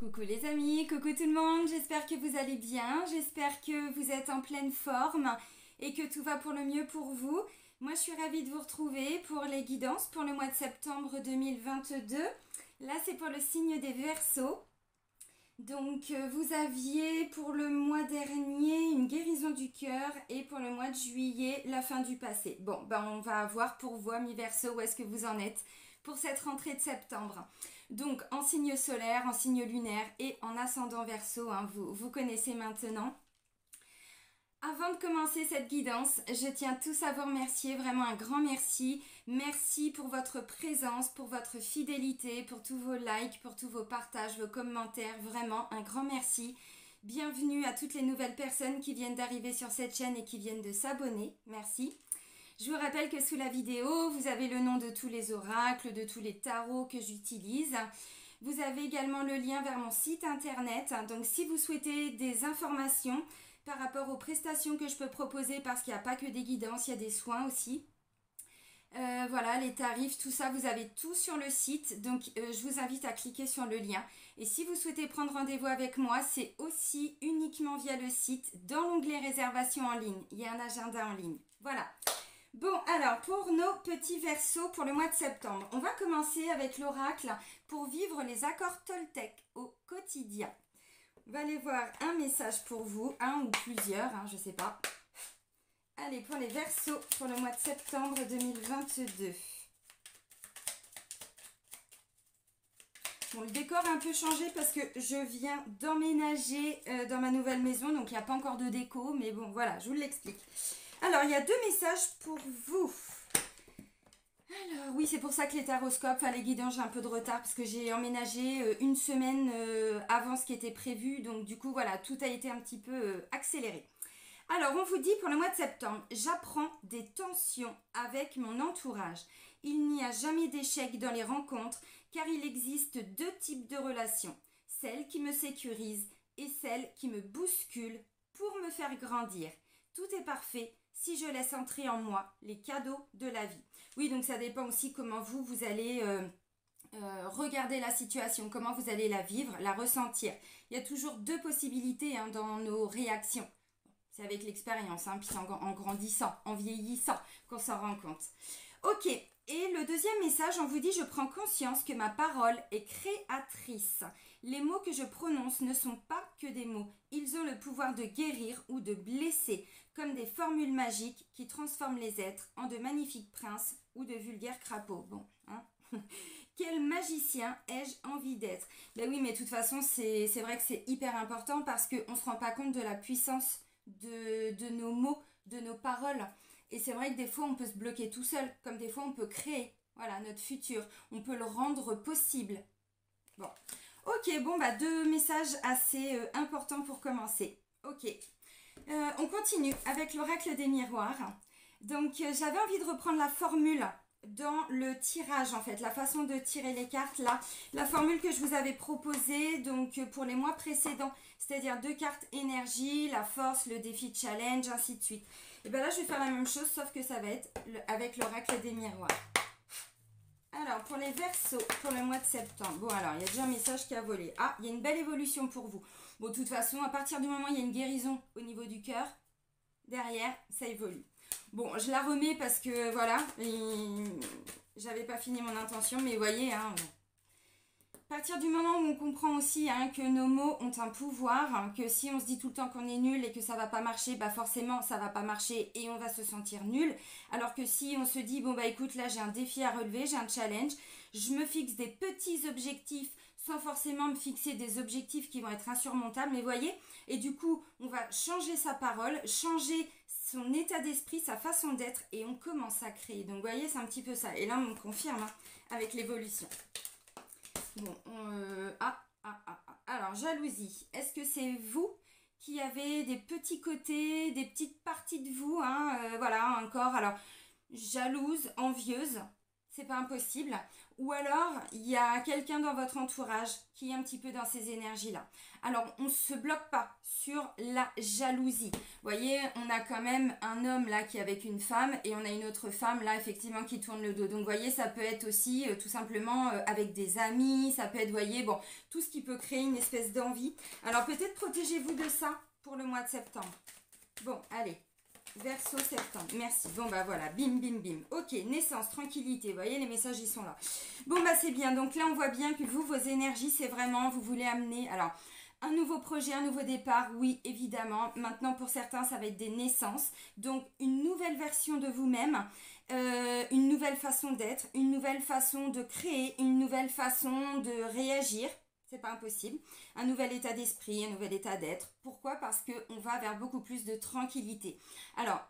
Coucou les amis, coucou tout le monde, j'espère que vous allez bien, j'espère que vous êtes en pleine forme et que tout va pour le mieux pour vous. Moi je suis ravie de vous retrouver pour les guidances pour le mois de septembre 2022. Là c'est pour le signe des Verseaux. Donc vous aviez pour le mois dernier une guérison du cœur et pour le mois de juillet la fin du passé. Bon, ben on va voir pour vous, amis Verseaux, où est-ce que vous en êtes pour cette rentrée de septembre. Donc en signe solaire, en signe lunaire et en ascendant Verseau, hein, vous connaissez maintenant. Avant de commencer cette guidance, je tiens tous à vous remercier, vraiment un grand merci. Merci pour votre présence, pour votre fidélité, pour tous vos likes, pour tous vos partages, vos commentaires, vraiment un grand merci. Bienvenue à toutes les nouvelles personnes qui viennent d'arriver sur cette chaîne et qui viennent de s'abonner, merci. Je vous rappelle que sous la vidéo, vous avez le nom de tous les oracles, de tous les tarots que j'utilise. Vous avez également le lien vers mon site internet. Donc si vous souhaitez des informations par rapport aux prestations que je peux proposer, parce qu'il n'y a pas que des guidances, il y a des soins aussi. Voilà, les tarifs, tout ça, vous avez tout sur le site. Donc je vous invite à cliquer sur le lien. Et si vous souhaitez prendre rendez-vous avec moi, c'est aussi uniquement via le site, dans l'onglet réservation en ligne. Il y a un agenda en ligne. Voilà. Bon, alors, pour nos petits Verseaux pour le mois de septembre, on va commencer avec l'oracle pour vivre les accords Toltec au quotidien. On va aller voir un message pour vous, un ou plusieurs, hein, je sais pas. Allez, pour les Verseaux pour le mois de septembre 2022. Bon, le décor a un peu changé parce que je viens d'emménager dans ma nouvelle maison, donc il n'y a pas encore de déco, mais bon, voilà, je vous l'explique. Alors, il y a deux messages pour vous. Alors, oui, c'est pour ça que les taroscopes, enfin les guidances, j'ai un peu de retard parce que j'ai emménagé une semaine avant ce qui était prévu. Donc, du coup, voilà, tout a été un petit peu accéléré. Alors, on vous dit pour le mois de septembre, j'apprends des tensions avec mon entourage. Il n'y a jamais d'échec dans les rencontres car il existe deux types de relations. Celles qui me sécurisent et celles qui me bousculent pour me faire grandir. Tout est parfait si je laisse entrer en moi les cadeaux de la vie. Oui, donc ça dépend aussi comment vous allez regarder la situation, comment vous allez la vivre, la ressentir. Il y a toujours deux possibilités hein, dans nos réactions. C'est avec l'expérience, hein, puis c'est en grandissant, en vieillissant qu'on s'en rend compte. Ok, et le deuxième message, on vous dit, je prends conscience que ma parole est créatrice. Les mots que je prononce ne sont pas que des mots. Ils ont le pouvoir de guérir ou de blesser, comme des formules magiques qui transforment les êtres en de magnifiques princes ou de vulgaires crapauds. Bon, hein. Quel magicien ai-je envie d'être? Ben oui, mais de toute façon, c'est vrai que c'est hyper important parce qu'on ne se rend pas compte de la puissance de nos mots, de nos paroles. Et c'est vrai que des fois, on peut se bloquer tout seul, comme des fois, on peut créer voilà, notre futur. On peut le rendre possible. Bon. Ok, bon, bah deux messages assez importants pour commencer. Ok. On continue avec l'oracle des miroirs. Donc, j'avais envie de reprendre la formule dans le tirage, en fait, la façon de tirer les cartes, là. La formule que je vous avais proposée, donc, pour les mois précédents, c'est-à-dire deux cartes énergie, la force, le défi challenge, ainsi de suite. Et bien là, je vais faire la même chose, sauf que ça va être avec l'oracle des miroirs. Alors, pour les Verseaux, pour le mois de septembre. Bon, alors, il y a déjà un message qui a volé. Ah, il y a une belle évolution pour vous. Bon, de toute façon, à partir du moment où il y a une guérison au niveau du cœur, derrière, ça évolue. Bon, je la remets parce que, voilà, j'avais pas fini mon intention, mais vous voyez, hein, à partir du moment où on comprend aussi hein, que nos mots ont un pouvoir, hein, que si on se dit tout le temps qu'on est nul et que ça va pas marcher, bah forcément ça va pas marcher et on va se sentir nul. Alors que si on se dit bon bah écoute là j'ai un défi à relever, j'ai un challenge, je me fixe des petits objectifs sans forcément me fixer des objectifs qui vont être insurmontables, mais voyez, et du coup on va changer sa parole, changer son état d'esprit, sa façon d'être et on commence à créer. Donc vous voyez c'est un petit peu ça et là on me confirme hein, avec l'évolution. Bon, alors jalousie, est-ce que c'est vous qui avez des petits côtés, des petites parties de vous, hein, voilà, encore, alors, jalouse, envieuse, c'est pas impossible. Ou alors, il y a quelqu'un dans votre entourage qui est un petit peu dans ces énergies-là. Alors, on ne se bloque pas sur la jalousie. Vous voyez, on a quand même un homme là qui est avec une femme et on a une autre femme là effectivement qui tourne le dos. Donc, vous voyez, ça peut être aussi tout simplement avec des amis, ça peut être, vous voyez, bon, tout ce qui peut créer une espèce d'envie. Alors, peut-être protégez-vous de ça pour le mois de septembre. Bon, allez. Verseau septembre, merci. Bon bah voilà, bim bim bim. Ok, naissance, tranquillité, vous voyez les messages ils sont là. Bon bah c'est bien, donc là on voit bien que vous, vos énergies c'est vraiment, vous voulez amener, alors un nouveau projet, un nouveau départ, oui évidemment. Maintenant pour certains ça va être des naissances, donc une nouvelle version de vous-même, une nouvelle façon d'être, une nouvelle façon de créer, une nouvelle façon de réagir. C'est pas impossible. Un nouvel état d'esprit, un nouvel état d'être. Pourquoi? Parce qu'on va vers beaucoup plus de tranquillité. Alors,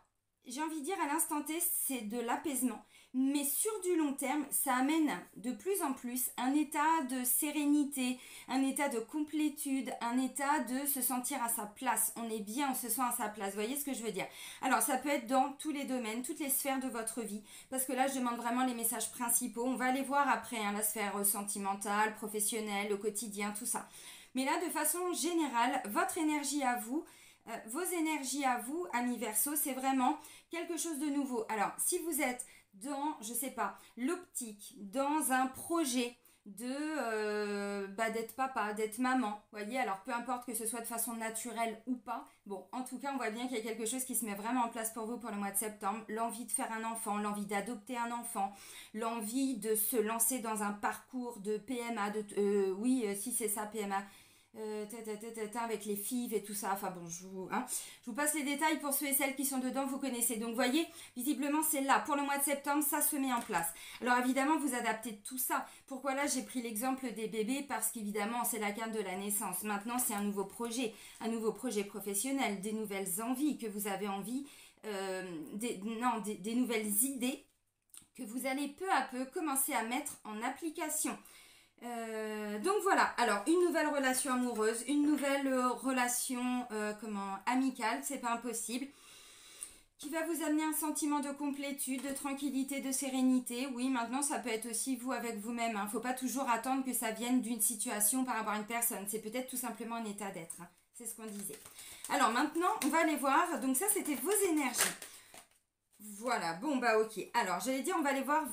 j'ai envie de dire à l'instant T, c'est de l'apaisement. Mais sur du long terme, ça amène de plus en plus un état de sérénité, un état de complétude, un état de se sentir à sa place. On est bien, on se sent à sa place. Vous voyez ce que je veux dire? Alors, ça peut être dans tous les domaines, toutes les sphères de votre vie. Parce que là, je demande vraiment les messages principaux. On va aller voir après, hein, la sphère sentimentale, professionnelle, au quotidien, tout ça. Mais là, de façon générale, votre énergie à vous, vos énergies à vous, amis Verseau, c'est vraiment quelque chose de nouveau. Alors, si vous êtes dans, je sais pas, l'optique, dans un projet d'être papa, d'être maman, vous voyez, alors peu importe que ce soit de façon naturelle ou pas, bon, en tout cas, on voit bien qu'il y a quelque chose qui se met vraiment en place pour vous pour le mois de septembre, l'envie de faire un enfant, l'envie d'adopter un enfant, l'envie de se lancer dans un parcours de PMA, si c'est ça, PMA, avec les FIV et tout ça, enfin bon, je vous passe les détails pour ceux et celles qui sont dedans, vous connaissez. Donc, vous voyez, visiblement, c'est là. Pour le mois de septembre, ça se met en place. Alors, évidemment, vous adaptez tout ça. Pourquoi là, j'ai pris l'exemple des bébés? Parce qu'évidemment, c'est la carte de la naissance. Maintenant, c'est un nouveau projet professionnel, des nouvelles envies que vous avez envie, des nouvelles idées que vous allez peu à peu commencer à mettre en application. Donc voilà, alors une nouvelle relation amoureuse, une nouvelle relation amicale, c'est pas impossible, qui va vous amener un sentiment de complétude, de tranquillité, de sérénité. Oui, maintenant ça peut être aussi vous avec vous-même, hein. Faut pas toujours attendre que ça vienne d'une situation par rapport à une personne, c'est peut-être tout simplement un état d'être, hein. C'est ce qu'on disait. Alors maintenant, on va aller voir, donc ça c'était vos énergies. Voilà, bon bah ok, alors j'allais dire on va aller voir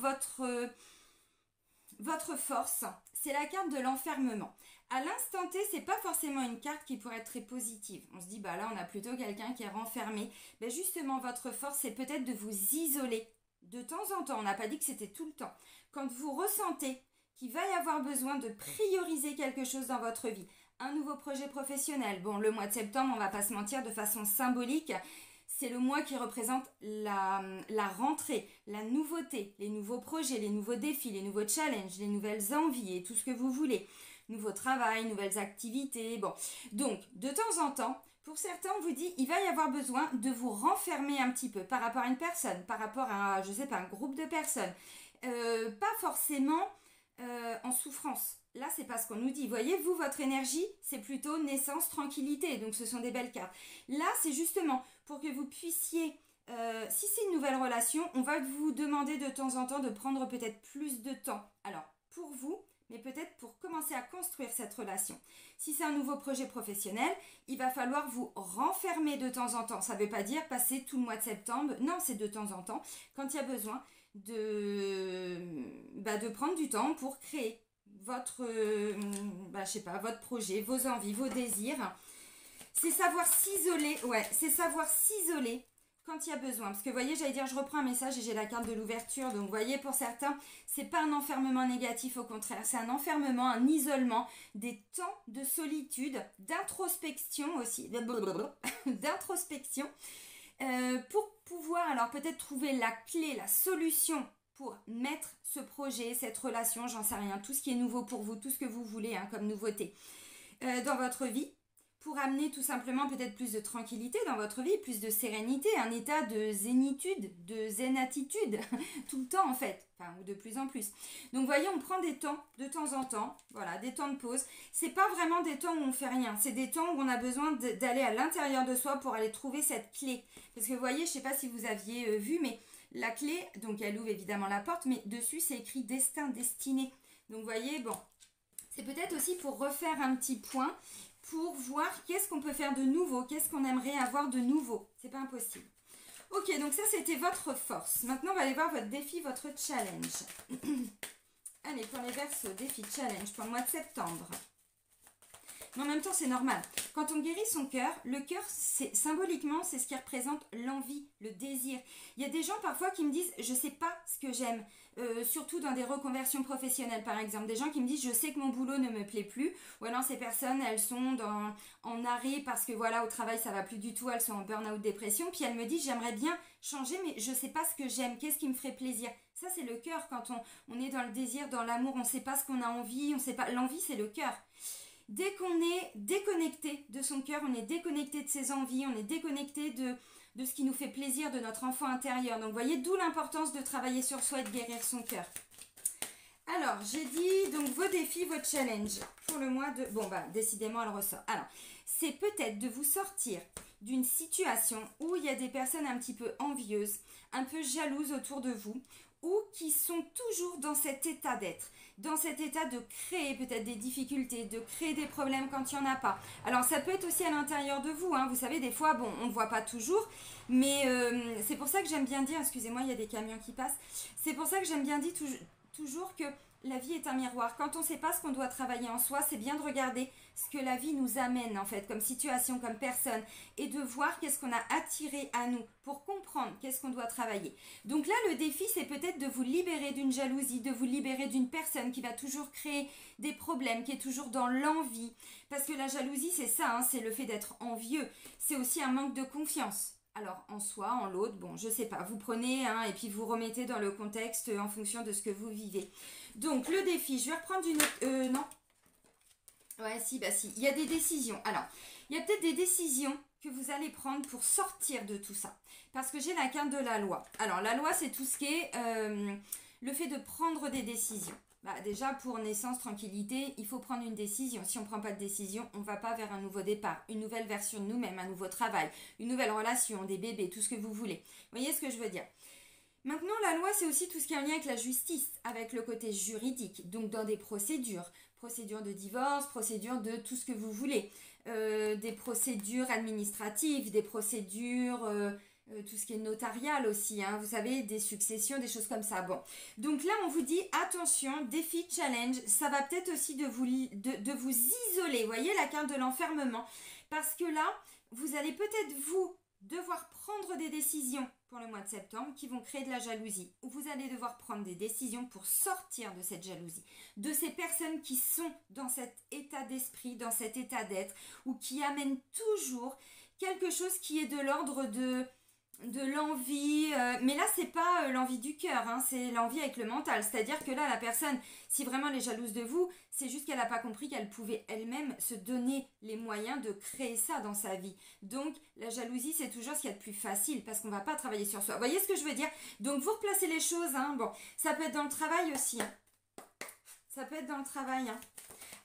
votre force, c'est la carte de l'enfermement. À l'instant T, c'est pas forcément une carte qui pourrait être très positive. On se dit, bah là, on a plutôt quelqu'un qui est renfermé. Ben justement, votre force, c'est peut-être de vous isoler de temps en temps. On n'a pas dit que c'était tout le temps. Quand vous ressentez qu'il va y avoir besoin de prioriser quelque chose dans votre vie, un nouveau projet professionnel. Bon, le mois de septembre, on va pas se mentir, de façon symbolique, c'est le mois qui représente la rentrée, la nouveauté, les nouveaux projets, les nouveaux défis, les nouveaux challenges, les nouvelles envies et tout ce que vous voulez. Nouveau travail, nouvelles activités, bon. Donc, de temps en temps, pour certains, on vous dit, il va y avoir besoin de vous renfermer un petit peu par rapport à une personne, par rapport à, je sais pas, un groupe de personnes. Pas forcément en souffrance. Là, c'est pas ce qu'on nous dit. Voyez, vous, votre énergie, c'est plutôt naissance, tranquillité. Donc, ce sont des belles cartes. Là, c'est justement pour que vous puissiez, si c'est une nouvelle relation, on va vous demander de temps en temps de prendre peut-être plus de temps. Alors, pour vous, mais peut-être pour commencer à construire cette relation. Si c'est un nouveau projet professionnel, il va falloir vous renfermer de temps en temps. Ça ne veut pas dire passer tout le mois de septembre. Non, c'est de temps en temps, quand il y a besoin de prendre du temps pour créer votre projet, vos envies, vos désirs. C'est savoir s'isoler, c'est savoir s'isoler quand il y a besoin. Parce que vous voyez, j'allais dire, je reprends un message et j'ai la carte de l'ouverture. Donc vous voyez, pour certains, c'est pas un enfermement négatif, au contraire. C'est un enfermement, un isolement, des temps de solitude, d'introspection aussi, d'introspection, pour pouvoir alors peut-être trouver la clé, la solution pour mettre ce projet, cette relation, j'en sais rien, tout ce qui est nouveau pour vous, tout ce que vous voulez comme nouveauté dans votre vie, pour amener tout simplement peut-être plus de tranquillité dans votre vie, plus de sérénité, un état de zénitude, de zénatitude, tout le temps en fait, enfin, ou de plus en plus. Donc vous voyez, on prend des temps de temps en temps, voilà, des temps de pause. C'est pas vraiment des temps où on fait rien, c'est des temps où on a besoin d'aller à l'intérieur de soi pour aller trouver cette clé. Parce que vous voyez, je sais pas si vous aviez vu, mais la clé, donc elle ouvre évidemment la porte, mais dessus c'est écrit destin, destinée. Donc vous voyez, bon, c'est peut-être aussi pour refaire un petit point, pour voir qu'est-ce qu'on peut faire de nouveau, qu'est-ce qu'on aimerait avoir de nouveau. C'est pas impossible. Ok, donc ça c'était votre force. Maintenant on va aller voir votre défi, votre challenge. Allez, pour les Verseaux, défi challenge pour le mois de septembre. Mais en même temps, c'est normal. Quand on guérit son cœur, le cœur, symboliquement, c'est ce qui représente l'envie, le désir. Il y a des gens parfois qui me disent, je ne sais pas ce que j'aime. Surtout dans des reconversions professionnelles, par exemple. Des gens qui me disent, je sais que mon boulot ne me plaît plus. Ou alors, ces personnes, elles sont en arrêt parce que voilà, au travail, ça va plus du tout. Elles sont en burn-out, dépression. Puis elles me disent, j'aimerais bien changer, mais je ne sais pas ce que j'aime. Qu'est-ce qui me ferait plaisir? Ça, c'est le cœur. Quand on est dans le désir, dans l'amour, on ne sait pas ce qu'on a envie. On sait pas. L'envie, c'est le cœur. Dès qu'on est déconnecté de son cœur, on est déconnecté de ses envies, on est déconnecté de ce qui nous fait plaisir, de notre enfant intérieur. Donc, vous voyez, d'où l'importance de travailler sur soi et de guérir son cœur. Alors, j'ai dit, donc, vos défis, vos challenges pour le mois de... Bon, bah, décidément, elle ressort. Alors, c'est peut-être de vous sortir d'une situation où il y a des personnes un petit peu envieuses, un peu jalouses autour de vous, ou qui sont toujours dans cet état d'être. Dans cet état de créer peut-être des difficultés, de créer des problèmes quand il n'y en a pas. Alors ça peut être aussi à l'intérieur de vous, hein. Vous savez, des fois, bon, on ne voit pas toujours, mais c'est pour ça que j'aime bien dire, excusez-moi, il y a des camions qui passent, c'est pour ça que j'aime bien dire toujours que la vie est un miroir. Quand on ne sait pas ce qu'on doit travailler en soi, c'est bien de regarder ce que la vie nous amène en fait, comme situation, comme personne, et de voir qu'est-ce qu'on a attiré à nous pour comprendre qu'est-ce qu'on doit travailler. Donc là, le défi, c'est peut-être de vous libérer d'une jalousie, de vous libérer d'une personne qui va toujours créer des problèmes, qui est toujours dans l'envie. Parce que la jalousie, c'est ça, hein, c'est le fait d'être envieux. C'est aussi un manque de confiance. Alors, en soi, en l'autre, bon, je sais pas, vous prenez, hein, et puis vous remettez dans le contexte en fonction de ce que vous vivez. Donc, le défi, je vais reprendre une autre... non. Ouais, si, bah si. Il y a des décisions. Alors, il y a peut-être des décisions que vous allez prendre pour sortir de tout ça. Parce que j'ai la carte de la loi. Alors, la loi, c'est tout ce qui est le fait de prendre des décisions. Bah, déjà, pour naissance, tranquillité, il faut prendre une décision. Si on ne prend pas de décision, on ne va pas vers un nouveau départ, une nouvelle version de nous-mêmes, un nouveau travail, une nouvelle relation, des bébés, tout ce que vous voulez. Vous voyez ce que je veux dire? Maintenant, la loi, c'est aussi tout ce qui est en lien avec la justice, avec le côté juridique, donc dans des procédures de divorce, procédures de tout ce que vous voulez, des procédures administratives, des procédures, tout ce qui est notarial aussi, hein, vous savez, des successions, des choses comme ça. Bon, donc là, on vous dit, attention, défi, challenge, ça va peut-être aussi de vous isoler, vous voyez, la carte de l'enfermement, parce que là, vous allez peut-être devoir prendre des décisions pour le mois de septembre qui vont créer de la jalousie. Ou vous allez devoir prendre des décisions pour sortir de cette jalousie. De ces personnes qui sont dans cet état d'esprit, dans cet état d'être, ou qui amènent toujours quelque chose qui est de l'ordre de l'envie, mais là c'est pas l'envie du cœur, hein, c'est l'envie avec le mental, c'est-à-dire que là la personne, si vraiment elle est jalouse de vous, c'est juste qu'elle n'a pas compris qu'elle pouvait elle-même se donner les moyens de créer ça dans sa vie. Donc la jalousie, c'est toujours ce qu'il y a de plus facile, parce qu'on va pas travailler sur soi. Vous voyez ce que je veux dire? Donc vous replacez les choses, hein. Bon, ça peut être dans le travail aussi, hein. Ça peut être dans le travail, hein.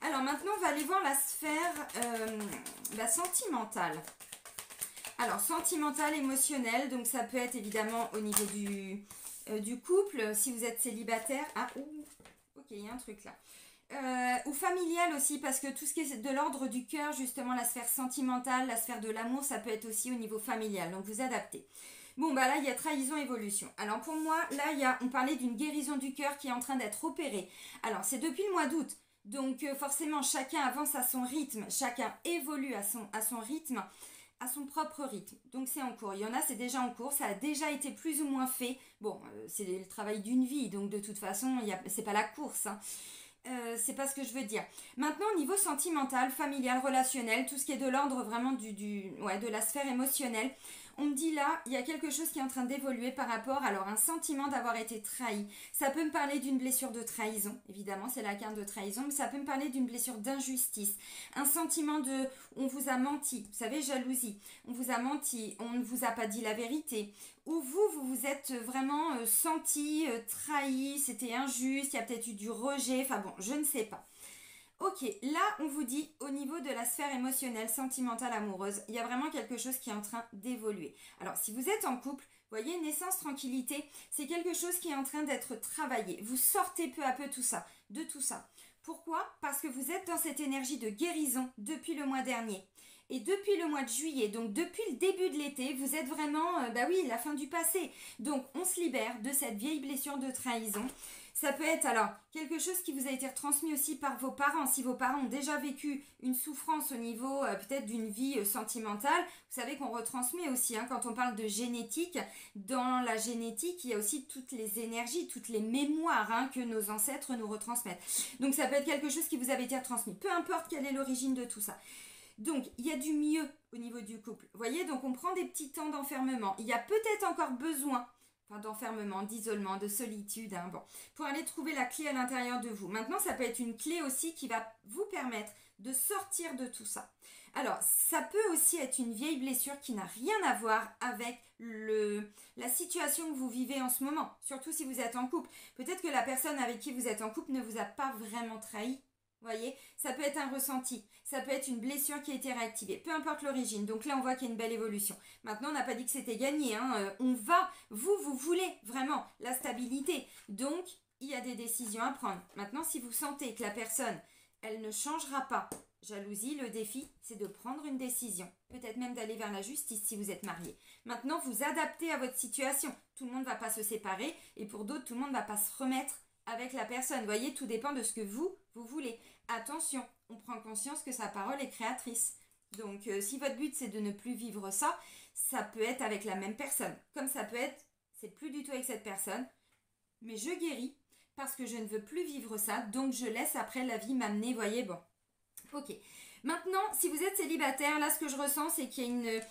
Alors maintenant on va aller voir la sphère sentimentale. Alors, sentimental, émotionnel, donc ça peut être évidemment au niveau du couple, si vous êtes célibataire. Ah, ok, il y a un truc là. Ou familial aussi, parce que tout ce qui est de l'ordre du cœur, justement, la sphère sentimentale, la sphère de l'amour, ça peut être aussi au niveau familial, donc vous adaptez. Bon, bah là, il y a trahison, évolution. Alors, pour moi, là, on parlait d'une guérison du cœur qui est en train d'être opérée. Alors, c'est depuis le mois d'août. Donc, forcément, chacun avance à son rythme, chacun évolue à son rythme, à son propre rythme. Donc c'est en cours. Il y en a, c'est déjà en cours. Ça a déjà été plus ou moins fait. Bon, c'est le travail d'une vie. Donc de toute façon, c'est pas la course. Hein. C'est pas ce que je veux dire. Maintenant, au niveau sentimental, familial, relationnel, tout ce qui est de l'ordre vraiment de la sphère émotionnelle, on me dit là, il y a quelque chose qui est en train d'évoluer par rapport à un sentiment d'avoir été trahi. Ça peut me parler d'une blessure de trahison, évidemment, c'est la carte de trahison, mais ça peut me parler d'une blessure d'injustice. Un sentiment on vous a menti, vous savez, jalousie. On vous a menti, on ne vous a pas dit la vérité. Ou vous vous êtes vraiment senti trahi, c'était injuste, il y a peut-être eu du rejet, enfin bon, je ne sais pas. Ok, là on vous dit au niveau de la sphère émotionnelle, sentimentale, amoureuse, il y a vraiment quelque chose qui est en train d'évoluer. Alors si vous êtes en couple, voyez, naissance, tranquillité, c'est quelque chose qui est en train d'être travaillé. Vous sortez peu à peu de tout ça. Pourquoi? Parce que vous êtes dans cette énergie de guérison depuis le mois dernier. Et depuis le mois de juillet, donc depuis le début de l'été, vous êtes vraiment, bah oui, la fin du passé. Donc on se libère de cette vieille blessure de trahison. Ça peut être alors quelque chose qui vous a été retransmis aussi par vos parents. Si vos parents ont déjà vécu une souffrance au niveau peut-être d'une vie sentimentale, vous savez qu'on retransmet aussi, hein, quand on parle de génétique, dans la génétique, il y a aussi toutes les énergies, toutes les mémoires, hein, que nos ancêtres nous retransmettent. Donc ça peut être quelque chose qui vous avait été retransmis, peu importe quelle est l'origine de tout ça. Donc, il y a du mieux au niveau du couple. Vous voyez, donc on prend des petits temps d'enfermement. Il y a peut-être encore besoin d'enfermement, d'isolement, de solitude, hein, bon, pour aller trouver la clé à l'intérieur de vous. Maintenant, ça peut être une clé aussi qui va vous permettre de sortir de tout ça. Alors, ça peut aussi être une vieille blessure qui n'a rien à voir avec la situation que vous vivez en ce moment, surtout si vous êtes en couple. Peut-être que la personne avec qui vous êtes en couple ne vous a pas vraiment trahi. Voyez, ça peut être un ressenti, ça peut être une blessure qui a été réactivée, peu importe l'origine. Donc là, on voit qu'il y a une belle évolution. Maintenant, on n'a pas dit que c'était gagné, hein. On va, vous voulez vraiment la stabilité. Donc, il y a des décisions à prendre. Maintenant, si vous sentez que la personne, elle ne changera pas, jalousie, le défi, c'est de prendre une décision. Peut-être même d'aller vers la justice si vous êtes marié. Maintenant, vous adaptez à votre situation. Tout le monde ne va pas se séparer et pour d'autres, tout le monde ne va pas se remettre avec la personne. Vous voyez, tout dépend de ce que vous voulez. Attention, on prend conscience que sa parole est créatrice. Donc, si votre but, c'est de ne plus vivre ça, ça peut être avec la même personne. Comme ça peut être, c'est plus du tout avec cette personne, mais je guéris parce que je ne veux plus vivre ça, donc je laisse après la vie m'amener, vous voyez, bon. Ok. Maintenant, si vous êtes célibataire, là, ce que je ressens, c'est qu'il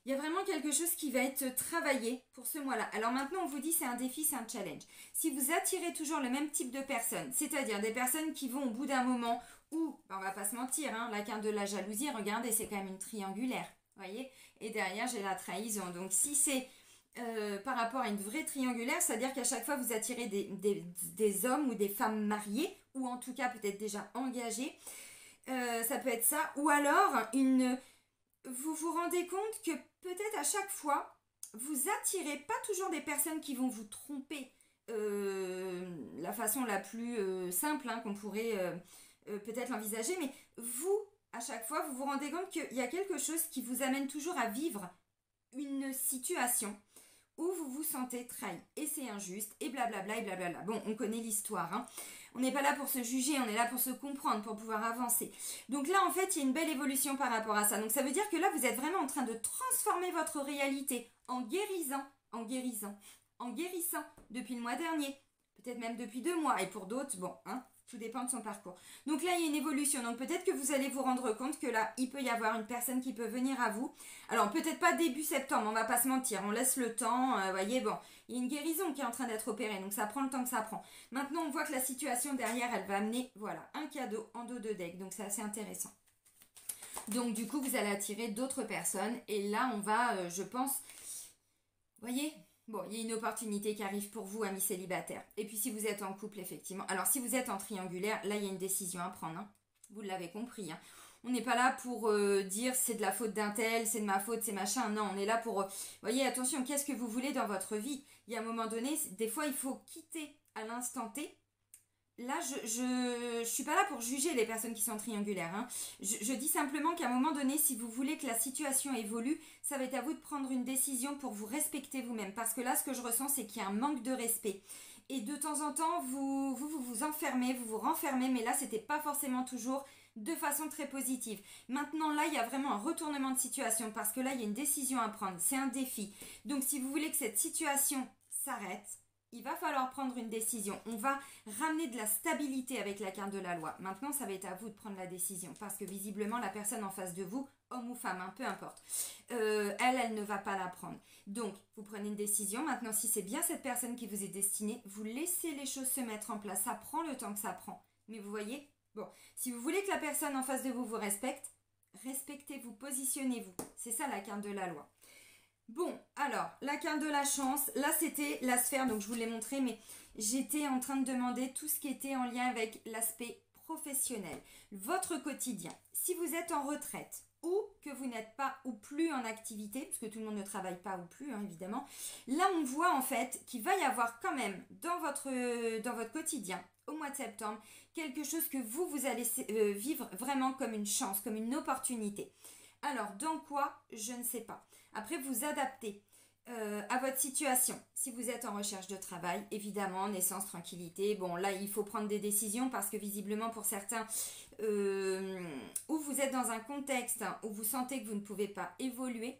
y a vraiment quelque chose qui va être travaillé pour ce mois-là. Alors maintenant, on vous dit c'est un défi, c'est un challenge. Si vous attirez toujours le même type de personnes, c'est-à-dire des personnes qui vont au bout d'un moment où, ben, on va pas se mentir, hein, la carte de la jalousie, regardez, c'est quand même une triangulaire, voyez. Et derrière, j'ai la trahison. Donc si c'est par rapport à une vraie triangulaire, c'est-à-dire qu'à chaque fois, vous attirez des hommes ou des femmes mariés, ou en tout cas peut-être déjà engagés. Ça peut être ça. Ou alors, vous vous rendez compte que peut-être à chaque fois, vous attirez pas toujours des personnes qui vont vous tromper la façon la plus simple, hein, qu'on pourrait peut-être l'envisager, mais vous, à chaque fois, vous vous rendez compte qu'il y a quelque chose qui vous amène toujours à vivre une situation où vous vous sentez trahi, et c'est injuste, et blablabla, et blablabla. Bon, on connaît l'histoire, hein. On n'est pas là pour se juger, on est là pour se comprendre, pour pouvoir avancer. Donc là, en fait, il y a une belle évolution par rapport à ça. Donc ça veut dire que là, vous êtes vraiment en train de transformer votre réalité en guérissant depuis le mois dernier, peut-être même depuis 2 mois, et pour d'autres, bon, hein, tout dépend de son parcours. Donc là, il y a une évolution. Donc peut-être que vous allez vous rendre compte que là, il peut y avoir une personne qui peut venir à vous. Alors peut-être pas début septembre, on va pas se mentir, on laisse le temps, voyez, bon, il y a une guérison qui est en train d'être opérée, donc ça prend le temps que ça prend. Maintenant, on voit que la situation derrière, elle va amener, voilà, un cadeau en dos de deck, donc c'est assez intéressant. Donc du coup, vous allez attirer d'autres personnes, et là, on va, je pense, voyez, bon, il y a une opportunité qui arrive pour vous, amis célibataires. Et puis si vous êtes en couple, effectivement. Alors si vous êtes en triangulaire, là il y a une décision à prendre, hein. Vous l'avez compris, hein. On n'est pas là pour dire c'est de la faute d'un tel, c'est de ma faute, c'est machin. Non, on est là pour... voyez, attention, qu'est-ce que vous voulez dans votre vie? Il y a un moment donné, des fois il faut quitter à l'instant T. Là, je suis pas là pour juger les personnes qui sont triangulaires, hein. Je dis simplement qu'à un moment donné, si vous voulez que la situation évolue, ça va être à vous de prendre une décision pour vous respecter vous-même. Parce que là, ce que je ressens, c'est qu'il y a un manque de respect. Et de temps en temps, vous enfermez, vous vous renfermez, mais là, c'était pas forcément toujours de façon très positive. Maintenant, là, il y a vraiment un retournement de situation parce que là, il y a une décision à prendre. C'est un défi. Donc, si vous voulez que cette situation s'arrête, il va falloir prendre une décision. On va ramener de la stabilité avec la carte de la loi. Maintenant, ça va être à vous de prendre la décision parce que visiblement, la personne en face de vous, homme ou femme, hein, peu importe, elle ne va pas la prendre. Donc, vous prenez une décision. Maintenant, si c'est bien cette personne qui vous est destinée, vous laissez les choses se mettre en place. Ça prend le temps que ça prend. Mais vous voyez, bon, si vous voulez que la personne en face de vous respecte, respectez-vous, positionnez-vous. C'est ça la carte de la loi. Bon, alors, la carte de la chance, là c'était la sphère, donc je vous l'ai montré, mais j'étais en train de demander tout ce qui était en lien avec l'aspect professionnelle, votre quotidien, si vous êtes en retraite ou que vous n'êtes pas ou plus en activité, parce que tout le monde ne travaille pas ou plus, hein, évidemment, là on voit en fait qu'il va y avoir quand même dans votre quotidien, au mois de septembre, quelque chose que vous allez vivre vraiment comme une chance, comme une opportunité. Alors, dans quoi? Je ne sais pas. Après, vous adaptez à votre situation. Si vous êtes en recherche de travail, évidemment, naissance, tranquillité. Bon, là, il faut prendre des décisions parce que visiblement, pour certains, où vous êtes dans un contexte où vous sentez que vous ne pouvez pas évoluer.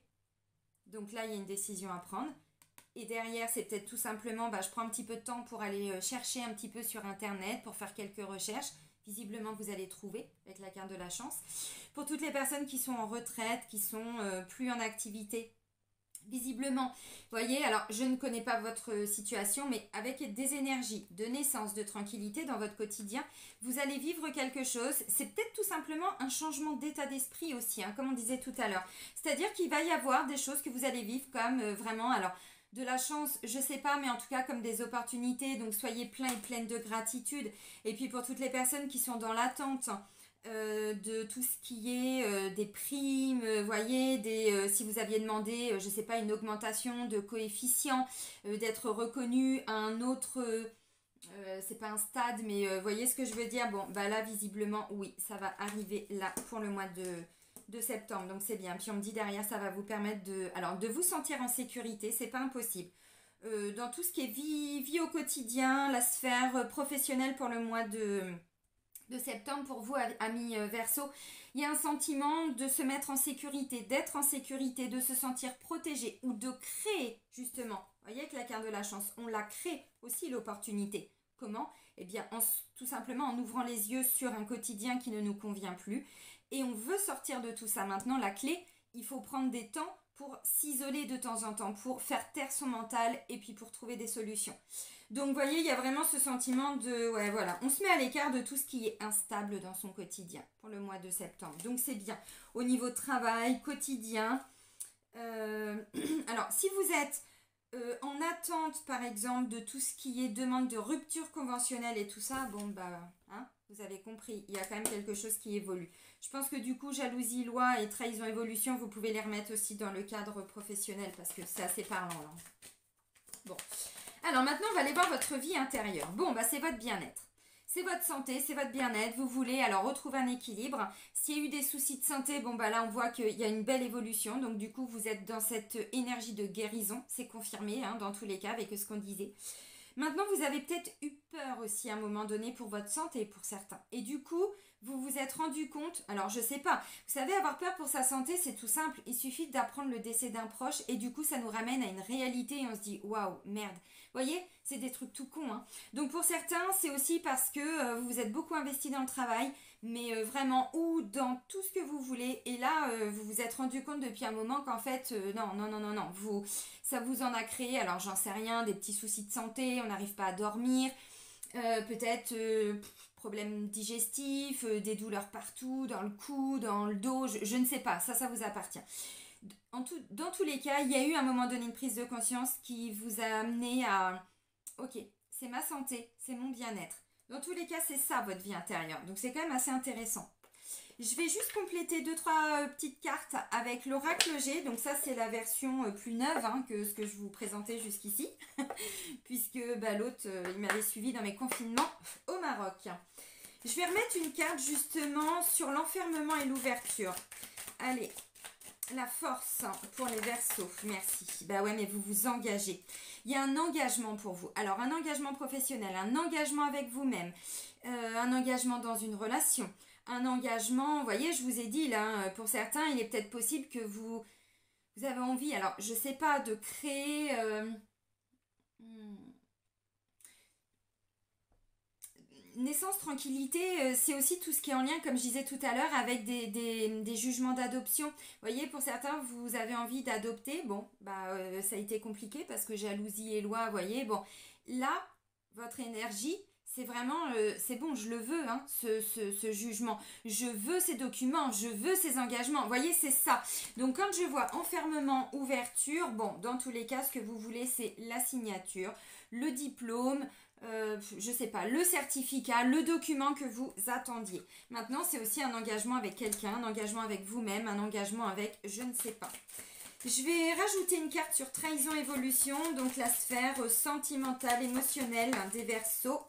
Donc là, il y a une décision à prendre. Et derrière, c'est peut-être tout simplement, je prends un petit peu de temps pour aller chercher un petit peu sur Internet, pour faire quelques recherches. Visiblement, vous allez trouver avec la carte de la chance. Pour toutes les personnes qui sont en retraite, qui sont plus en activité, visiblement, vous voyez, alors je ne connais pas votre situation, mais avec des énergies de naissance, de tranquillité dans votre quotidien, vous allez vivre quelque chose. C'est peut-être tout simplement un changement d'état d'esprit aussi, hein, comme on disait tout à l'heure. C'est-à-dire qu'il va y avoir des choses que vous allez vivre comme vraiment, alors de la chance, je sais pas, mais en tout cas comme des opportunités. Donc soyez plein et pleine de gratitude. Et puis pour toutes les personnes qui sont dans l'attente de tout ce qui est des primes, voyez, si vous aviez demandé, je sais pas, une augmentation de coefficient, d'être reconnu à un autre, c'est pas un stade, mais voyez ce que je veux dire. Bon, là visiblement, oui, ça va arriver là pour le mois de septembre, donc c'est bien. Puis on me dit derrière, ça va vous permettre de vous sentir en sécurité, c'est pas impossible. Dans tout ce qui est vie au quotidien, la sphère professionnelle pour le mois de septembre, pour vous, amis Verseau, il y a un sentiment de se mettre en sécurité, d'être en sécurité, de se sentir protégé ou de créer, justement. Vous voyez, avec la carte de la chance, on la crée aussi l'opportunité. Comment? Eh bien, tout simplement en ouvrant les yeux sur un quotidien qui ne nous convient plus. Et on veut sortir de tout ça. Maintenant, la clé, il faut prendre des temps pour s'isoler de temps en temps, pour faire taire son mental et puis pour trouver des solutions. Donc, vous voyez, il y a vraiment ce sentiment de... Ouais, voilà, on se met à l'écart de tout ce qui est instable dans son quotidien pour le mois de septembre. Donc, c'est bien. Au niveau travail, quotidien. Alors, si vous êtes en attente, par exemple, de tout ce qui est demande de rupture conventionnelle et tout ça, bon, hein, vous avez compris, il y a quand même quelque chose qui évolue. Je pense que du coup, jalousie, loi et trahison, évolution, vous pouvez les remettre aussi dans le cadre professionnel parce que c'est assez parlant là. Bon, alors maintenant, on va aller voir votre vie intérieure. Bon, c'est votre bien-être. C'est votre santé, c'est votre bien-être. Vous voulez alors retrouver un équilibre. S'il y a eu des soucis de santé, bon, là, on voit qu'il y a une belle évolution. Donc, du coup, vous êtes dans cette énergie de guérison. C'est confirmé, hein, dans tous les cas, avec ce qu'on disait. Maintenant, vous avez peut-être eu peur aussi à un moment donné pour votre santé, pour certains. Et du coup, vous vous êtes rendu compte, alors je sais pas, vous savez, avoir peur pour sa santé, c'est tout simple. Il suffit d'apprendre le décès d'un proche et du coup, ça nous ramène à une réalité et on se dit, waouh, merde. Vous voyez, c'est des trucs tout cons, hein. Donc pour certains, c'est aussi parce que vous vous êtes beaucoup investi dans le travail, mais vraiment, ou dans tout ce que vous voulez. Et là, vous vous êtes rendu compte depuis un moment qu'en fait, non, ça vous en a créé, alors j'en sais rien, des petits soucis de santé, on n'arrive pas à dormir, peut-être problèmes digestifs, des douleurs partout, dans le cou, dans le dos, je ne sais pas, ça vous appartient. Dans tous les cas, il y a eu à un moment donné une prise de conscience qui vous a amené à ok, c'est ma santé, c'est mon bien-être. Dans tous les cas, c'est ça votre vie intérieure. Donc c'est quand même assez intéressant. Je vais juste compléter 2-3 petites cartes avec l'oracle G. Donc ça, c'est la version plus neuve, hein, que ce que je vous présentais jusqu'ici. Puisque l'autre, il m'avait suivi dans mes confinements au Maroc. Je vais remettre une carte justement sur l'enfermement et l'ouverture. Allez, la force pour les Verseaux. Merci. Ouais, mais vous vous engagez. Il y a un engagement pour vous. Alors, un engagement professionnel, un engagement avec vous-même, un engagement dans une relation, un engagement, vous voyez, je vous ai dit là, pour certains, il est peut-être possible que vous avez envie, alors, je sais pas, de créer... Naissance, tranquillité, c'est aussi tout ce qui est en lien, comme je disais tout à l'heure, avec des jugements d'adoption. Vous voyez, pour certains, vous avez envie d'adopter. Bon, ça a été compliqué parce que jalousie et loi, vous voyez. Bon, là, votre énergie, c'est vraiment, c'est bon, je le veux, hein, ce jugement. Je veux ces documents, je veux ces engagements. Vous voyez, c'est ça. Donc, quand je vois enfermement, ouverture, bon, dans tous les cas, ce que vous voulez, c'est la signature, le diplôme, je sais pas, le certificat, le document que vous attendiez. Maintenant, c'est aussi un engagement avec quelqu'un, un engagement avec vous-même, un engagement avec je ne sais pas. Je vais rajouter une carte sur trahison évolution, donc la sphère sentimentale, émotionnelle des Verseaux.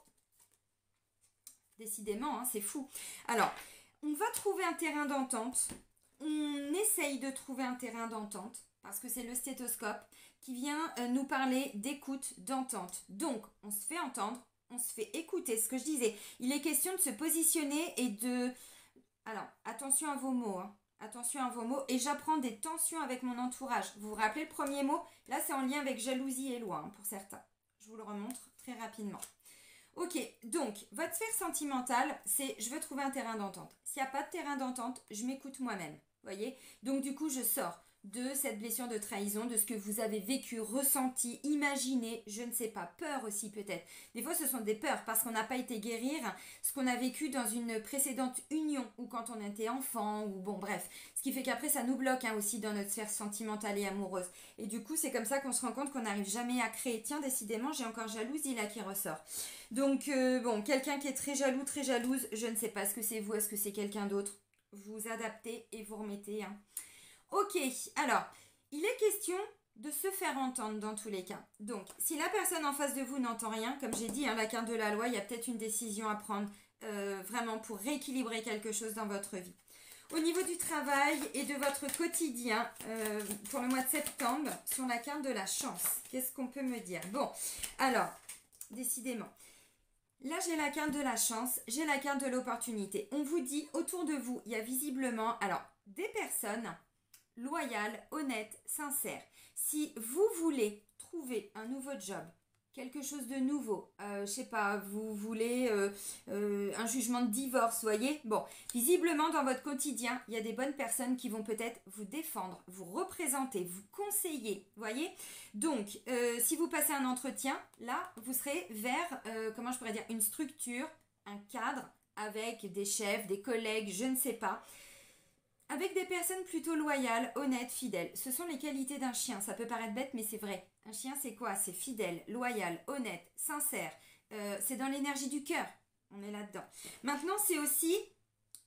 Décidément, hein, c'est fou. Alors, on va trouver un terrain d'entente. On essaye de trouver un terrain d'entente parce que c'est le stéthoscope qui vient nous parler d'écoute, d'entente. Donc, on se fait entendre, on se fait écouter. Ce que je disais, il est question de se positionner et de... Alors, attention à vos mots, hein. Attention à vos mots. Et j'apprends des tensions avec mon entourage. Vous vous rappelez le premier mot? Là, c'est en lien avec jalousie et loi, hein, pour certains. Je vous le remontre très rapidement. Ok, donc, votre sphère sentimentale, c'est je veux trouver un terrain d'entente. S'il n'y a pas de terrain d'entente, je m'écoute moi-même. Voyez? Donc, du coup, je sors de cette blessure de trahison, de ce que vous avez vécu, ressenti, imaginé, je ne sais pas, peur aussi peut-être. Des fois, ce sont des peurs parce qu'on n'a pas été guérir ce qu'on a vécu dans une précédente union ou quand on était enfant ou bon, bref. Ce qui fait qu'après, ça nous bloque hein, aussi dans notre sphère sentimentale et amoureuse. Et du coup, c'est comme ça qu'on se rend compte qu'on n'arrive jamais à créer. Tiens, décidément, j'ai encore jalousie là qui ressort. Donc, bon, quelqu'un qui est très jaloux, très jalouse, je ne sais pas, est-ce que c'est vous, est-ce que c'est quelqu'un d'autre? Vous adaptez et vous remettez. Hein. Ok, alors, il est question de se faire entendre dans tous les cas. Donc, si la personne en face de vous n'entend rien, comme j'ai dit, hein, la carte de la loi, il y a peut-être une décision à prendre vraiment pour rééquilibrer quelque chose dans votre vie. Au niveau du travail et de votre quotidien, pour le mois de septembre, sur la carte de la chance, qu'est-ce qu'on peut me dire? Bon, alors, décidément. Là, j'ai la carte de la chance, j'ai la carte de l'opportunité. On vous dit, autour de vous, il y a visiblement, alors, des personnes loyales, honnêtes, sincères. Si vous voulez trouver un nouveau job, quelque chose de nouveau, je sais pas, vous voulez un jugement de divorce, voyez? Bon, visiblement, dans votre quotidien, il y a des bonnes personnes qui vont peut-être vous défendre, vous représenter, vous conseiller, voyez? Donc, si vous passez un entretien, là, vous serez vers, comment je pourrais dire, une structure, un cadre, avec des chefs, des collègues, je ne sais pas, avec des personnes plutôt loyales, honnêtes, fidèles. Ce sont les qualités d'un chien, ça peut paraître bête, mais c'est vrai. Un chien, c'est quoi? C'est fidèle, loyal, honnête, sincère, c'est dans l'énergie du cœur, on est là-dedans. Maintenant, c'est aussi...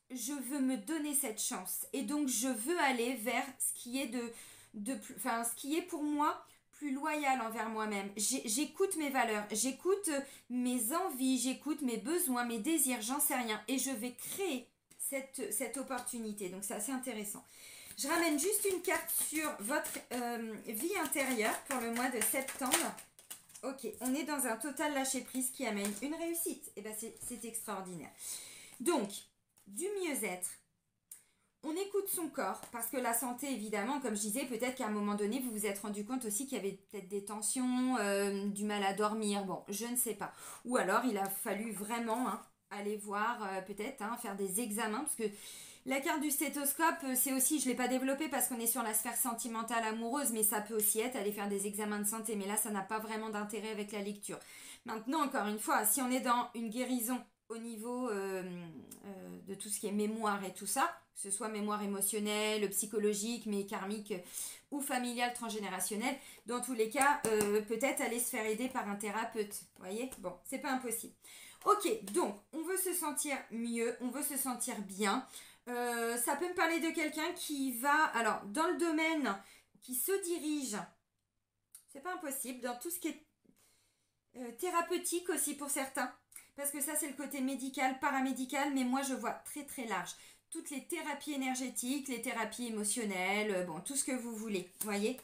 je veux me donner cette chance et donc je veux aller vers ce qui est ce qui est pour moi plus loyal envers moi-même. J'écoute mes valeurs, j'écoute mes envies, j'écoute mes besoins, mes désirs, j'en sais rien et je vais créer cette opportunité. Donc c'est assez intéressant. Je ramène juste une carte sur votre vie intérieure pour le mois de septembre. Ok, on est dans un total lâcher-prise qui amène une réussite. Et bien c'est extraordinaire. Donc, du mieux-être. On écoute son corps parce que la santé, évidemment, comme je disais, peut-être qu'à un moment donné, vous vous êtes rendu compte aussi qu'il y avait peut-être des tensions, du mal à dormir, bon, je ne sais pas. Ou alors, il a fallu vraiment aller voir, peut-être, faire des examens parce que la carte du stéthoscope, c'est aussi, je ne l'ai pas développé parce qu'on est sur la sphère sentimentale amoureuse, mais ça peut aussi être aller faire des examens de santé. Mais là, ça n'a pas vraiment d'intérêt avec la lecture. Maintenant, encore une fois, si on est dans une guérison au niveau de tout ce qui est mémoire et tout ça, que ce soit mémoire émotionnelle, psychologique, mais karmique ou familiale, transgénérationnelle, dans tous les cas, peut-être aller se faire aider par un thérapeute. Vous voyez? Bon, c'est pas impossible. Ok, donc, on veut se sentir mieux, on veut se sentir bien. Ça peut me parler de quelqu'un qui va, alors, dans le domaine qui se dirige, c'est pas impossible, dans tout ce qui est thérapeutique aussi pour certains. Parce que ça, c'est le côté médical, paramédical, mais moi, je vois très, très large. Toutes les thérapies énergétiques, les thérapies émotionnelles, bon, tout ce que vous voulez, voyez.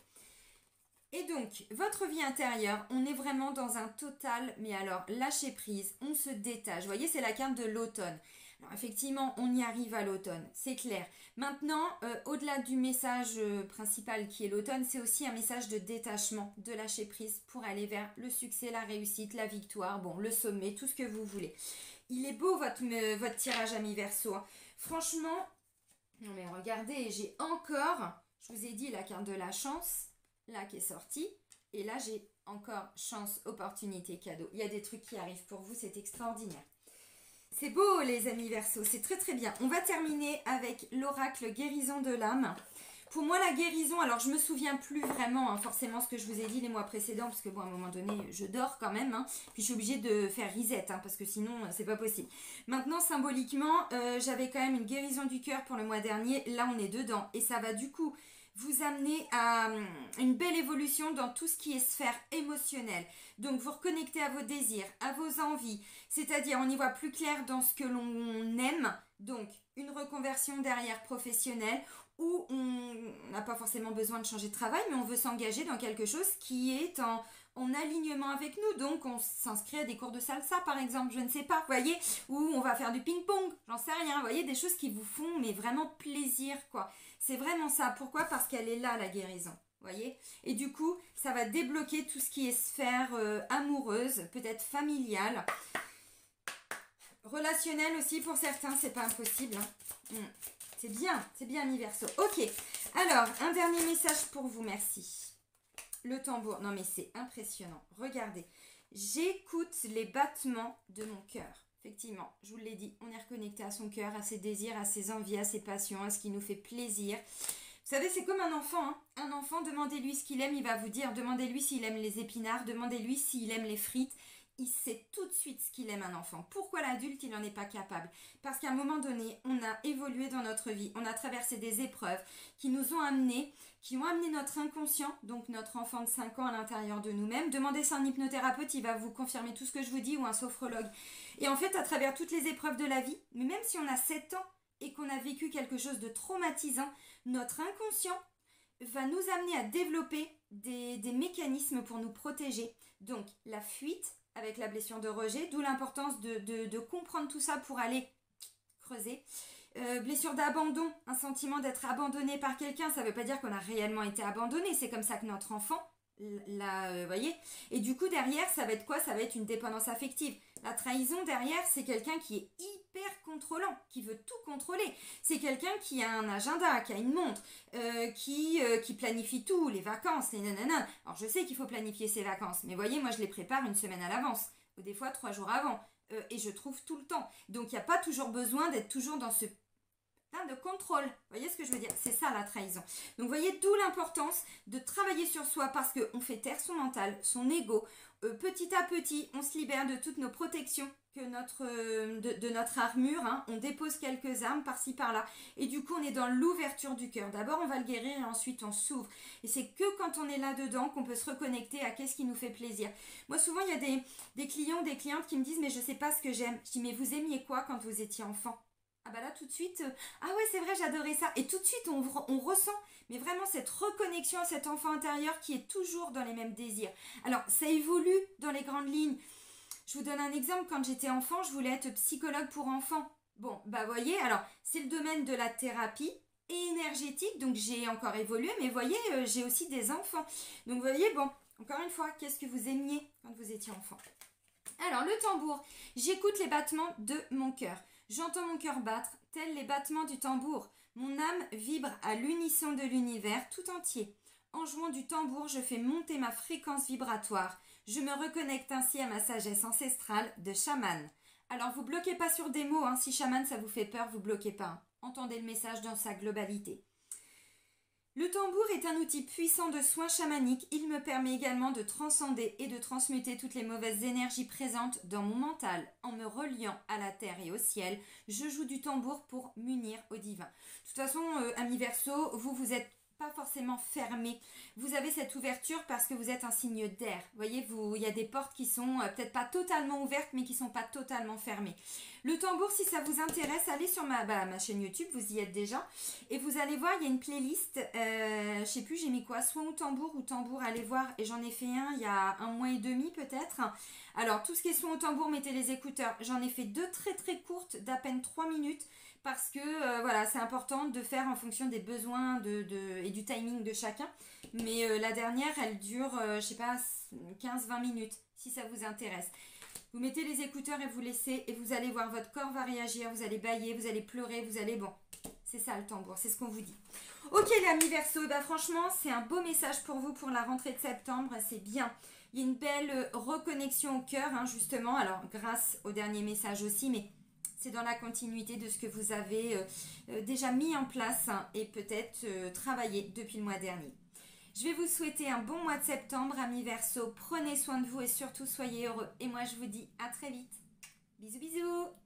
Et donc, votre vie intérieure, on est vraiment dans un total, mais alors, lâcher prise, on se détache. Vous voyez, c'est la carte de l'automne. Alors, effectivement, on y arrive à l'automne, c'est clair. Maintenant, au-delà du message principal qui est l'automne, c'est aussi un message de détachement, de lâcher prise pour aller vers le succès, la réussite, la victoire, bon, le sommet, tout ce que vous voulez. Il est beau votre tirage ami Verseau. Hein. Franchement, non mais regardez, j'ai encore, je vous ai dit la carte de la chance, là qui est sortie, et là j'ai encore chance, opportunité, cadeau. Il y a des trucs qui arrivent pour vous, c'est extraordinaire. C'est beau les amis Verseau, c'est très très bien. On va terminer avec l'oracle guérison de l'âme pour moi, la guérison, alors je me souviens plus vraiment hein, forcément ce que je vous ai dit les mois précédents, parce que bon, à un moment donné, je dors quand même, hein, puis je suis obligée de faire reset, hein, parce que sinon, c'est pas possible. Maintenant, symboliquement, j'avais quand même une guérison du cœur pour le mois dernier, là on est dedans, et ça va du coup vous amener à une belle évolution dans tout ce qui est sphère émotionnelle. Donc vous reconnectez à vos désirs, à vos envies, c'est-à-dire on y voit plus clair dans ce que l'on aime, donc une reconversion derrière professionnelle, où on n'a pas forcément besoin de changer de travail, mais on veut s'engager dans quelque chose qui est en alignement avec nous. Donc on s'inscrit à des cours de salsa par exemple, je ne sais pas, vous voyez, ou on va faire du ping-pong, j'en sais rien, vous voyez, des choses qui vous font mais vraiment plaisir quoi. C'est vraiment ça. Pourquoi? Parce qu'elle est là la guérison. Voyez. Et du coup, ça va débloquer tout ce qui est sphère amoureuse, peut-être familiale, relationnelle aussi pour certains, c'est pas impossible. Hein. C'est bien mi verso. Ok, alors, un dernier message pour vous, merci. Le tambour, non mais c'est impressionnant, regardez. J'écoute les battements de mon cœur. Effectivement, je vous l'ai dit, on est reconnecté à son cœur, à ses désirs, à ses envies, à ses passions, à ce qui nous fait plaisir. Vous savez, c'est comme un enfant. Hein. Un enfant, demandez-lui ce qu'il aime, il va vous dire. Demandez-lui s'il aime les épinards, demandez-lui s'il aime les frites. Il sait tout de suite ce qu'il aime un enfant. Pourquoi l'adulte, il n'en est pas capable? Parce qu'à un moment donné, on a évolué dans notre vie. On a traversé des épreuves qui nous ont amenés, qui ont amené notre inconscient, donc notre enfant de 5 ans à l'intérieur de nous-mêmes. Demandez ça à un hypnothérapeute, il va vous confirmer tout ce que je vous dis, ou un sophrologue. Et en fait, à travers toutes les épreuves de la vie, mais même si on a 7 ans et qu'on a vécu quelque chose de traumatisant, notre inconscient va nous amener à développer des mécanismes pour nous protéger. Donc, la fuite avec la blessure de rejet, d'où l'importance de comprendre tout ça pour aller creuser. Blessure d'abandon, un sentiment d'être abandonné par quelqu'un, ça ne veut pas dire qu'on a réellement été abandonné, c'est comme ça que notre enfant l'a, voyez. Et du coup, derrière, ça va être quoi? Ça va être une dépendance affective. La trahison, derrière, c'est quelqu'un qui est hyper contrôlant, qui veut tout contrôler. C'est quelqu'un qui a un agenda, qui a une montre, qui planifie tout, les vacances, les nanana. Alors, je sais qu'il faut planifier ses vacances, mais voyez, moi, je les prépare une semaine à l'avance, ou des fois 3 jours avant, et je trouve tout le temps. Donc, il n'y a pas toujours besoin d'être toujours dans ce de contrôle. Vous voyez ce que je veux dire? C'est ça la trahison. Donc, vous voyez, d'où l'importance de travailler sur soi parce qu'on fait taire son mental, son ego. Petit à petit, on se libère de toutes nos protections que de notre armure. Hein. On dépose quelques armes par-ci par-là. Et du coup, on est dans l'ouverture du cœur. D'abord, on va le guérir et ensuite, on s'ouvre. Et c'est que quand on est là-dedans qu'on peut se reconnecter à qu'est-ce qui nous fait plaisir. Moi, souvent, il y a des clients, des clientes qui me disent « Mais je ne sais pas ce que j'aime. » Je dis « Mais vous aimiez quoi quand vous étiez enfant ?» Ah bah là tout de suite, ah ouais c'est vrai j'adorais ça. Et tout de suite on ressent mais vraiment cette reconnexion à cet enfant intérieur qui est toujours dans les mêmes désirs. Alors ça évolue dans les grandes lignes. Je vous donne un exemple, quand j'étais enfant je voulais être psychologue pour enfants. Bon bah voyez, alors c'est le domaine de la thérapie énergétique, donc j'ai encore évolué, mais voyez j'ai aussi des enfants. Donc vous voyez, bon, encore une fois, qu'est-ce que vous aimiez quand vous étiez enfant? Alors le tambour, j'écoute les battements de mon cœur. J'entends mon cœur battre, tels les battements du tambour. Mon âme vibre à l'unisson de l'univers tout entier. En jouant du tambour, je fais monter ma fréquence vibratoire. Je me reconnecte ainsi à ma sagesse ancestrale de chaman. Alors, vous bloquez pas sur des mots, hein. Si chaman, ça vous fait peur, vous bloquez pas. Hein. Entendez le message dans sa globalité. Le tambour est un outil puissant de soins chamaniques. Il me permet également de transcender et de transmuter toutes les mauvaises énergies présentes dans mon mental. En me reliant à la terre et au ciel, je joue du tambour pour m'unir au divin. De toute façon, amis Verseau, vous êtes pas forcément fermé. Vous avez cette ouverture parce que vous êtes un signe d'air. Vous voyez, il y a des portes qui sont peut-être pas totalement ouvertes, mais qui sont pas totalement fermées. Le tambour, si ça vous intéresse, allez sur ma chaîne YouTube, vous y êtes déjà. Et vous allez voir, il y a une playlist, je sais plus, j'ai mis quoi, soit ou tambour, allez voir. Et j'en ai fait un il y a 1 mois et demi peut-être. Alors, tout ce qui est son au tambour, mettez les écouteurs. J'en ai fait 2 très très courtes, d'à peine 3 minutes. Parce que voilà, c'est important de faire en fonction des besoins et du timing de chacun. Mais la dernière, elle dure, je sais pas, 15-20 minutes, si ça vous intéresse. Vous mettez les écouteurs et vous laissez, et vous allez voir, votre corps va réagir, vous allez bâiller, vous allez pleurer, vous allez... Bon, c'est ça le tambour, c'est ce qu'on vous dit. Ok les amis Verseau, bah franchement, c'est un beau message pour vous pour la rentrée de septembre, c'est bien. Il y a une belle reconnexion au cœur, hein, justement, alors grâce au dernier message aussi, mais... c'est dans la continuité de ce que vous avez déjà mis en place hein, et peut-être travaillé depuis le mois dernier. Je vais vous souhaiter un bon mois de septembre, amis Verseau. Prenez soin de vous et surtout soyez heureux. Et moi, je vous dis à très vite. Bisous, bisous!